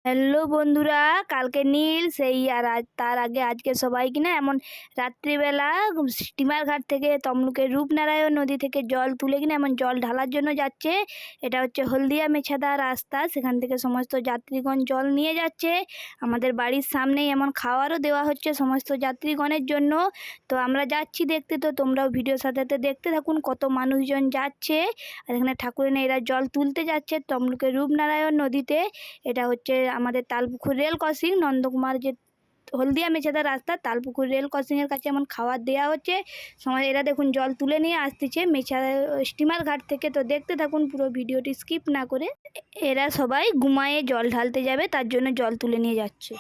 Hello বন্ধুরা, কালকে নীল সেই আর তার আগে আজকে সবাই কিনা এমন রাত্রিবেলা স্টিমার ঘাট থেকে তমলুকের রূপনারায়ণ নদী থেকে জল তুলে কিনা এমন জল ঢালার জন্য যাচ্ছে। এটা হচ্ছে হলদিয়া মেছেদা রাস্তা, সেখান থেকে সমস্ত যাত্রীগণ জল নিয়ে যাচ্ছে। আমাদের বাড়ির সামনেই এমন খাওয়ারও দেওয়া হচ্ছে সমস্ত যাত্রীগণের জন্য। তো আমরা যাচ্ছি দেখতে, তো তোমরাও ভিডিওর সাথে দেখতে থাকুন কত মানুষজন যাচ্ছে। আর এখানে ঠাকুরের এরা জল তুলতে যাচ্ছে তমলুকের রূপনারায়ণ নদীতে। এটা হচ্ছে আমাদের তালপুকুর রেল ক্রসিং, নন্দকুমার যে হলদিয়া মেছেদা রাস্তা তালপুকুর রেল ক্রসিংয়ের কাছে এমন খাবার দেওয়া হচ্ছে। সময় এরা দেখুন জল তুলে নিয়ে আসতেছে মেছেদা স্টিমার ঘাট থেকে। তো দেখতে থাকুন পুরো ভিডিওটি স্কিপ না করে। এরা সবাই ঘুমায়ে জল ঢালতে যাবে, তার জন্য জল তুলে নিয়ে যাচ্ছে।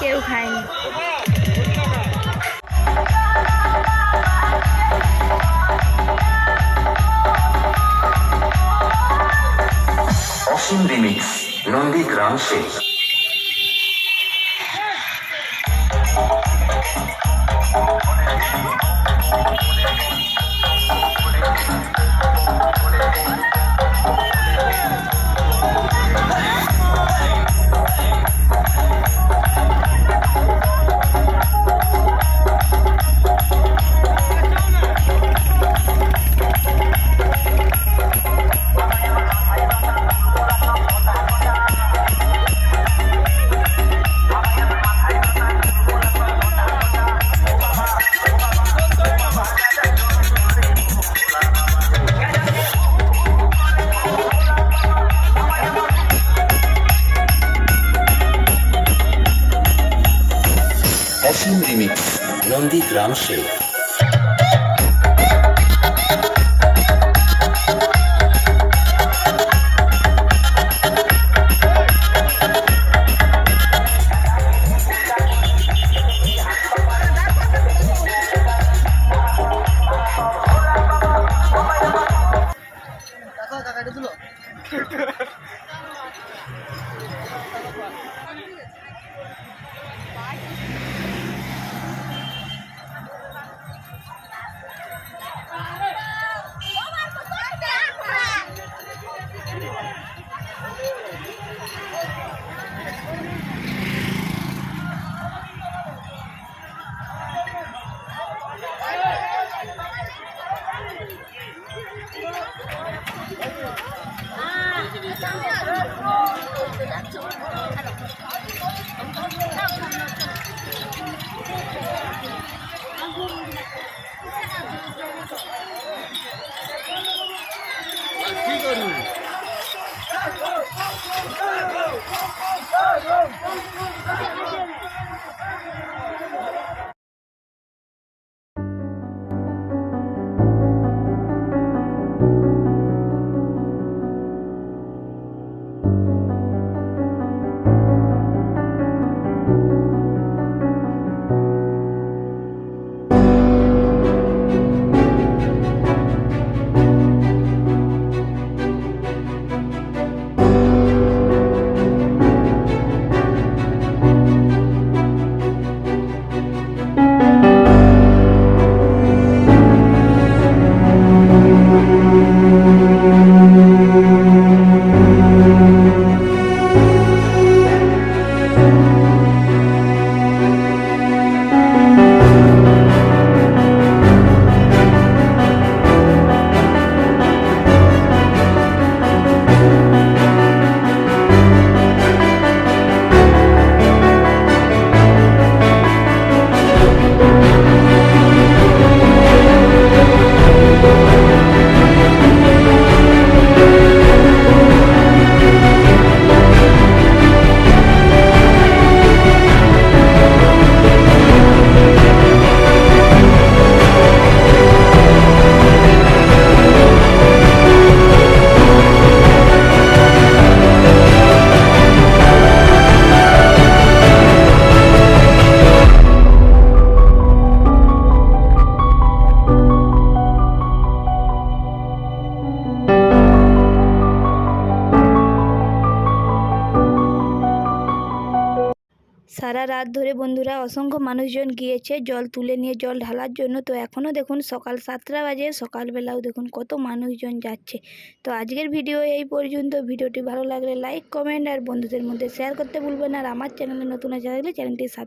কেউ খায়নি। অসীম রিমিক্স নন্দীগ্রাম শেষ। অসীম রিমিক্স নন্দীগ্রাম শেষ। সারা রাত ধরে বন্ধুরা অসংখ্য মানুষজন গিয়েছে জল তুলে নিয়ে জল ঢালার জন্য। তো এখনও দেখুন সকাল 7টা বাজে, সকালবেলাও দেখুন কত মানুষজন যাচ্ছে। তো আজকের ভিডিও এই পর্যন্ত। ভিডিওটি ভালো লাগলে লাইক, কমেন্ট আর বন্ধুদের মধ্যে শেয়ার করতে ভুলবেন। আর আমার চ্যানেলে নতুন আছে থাকলে চ্যানেলটি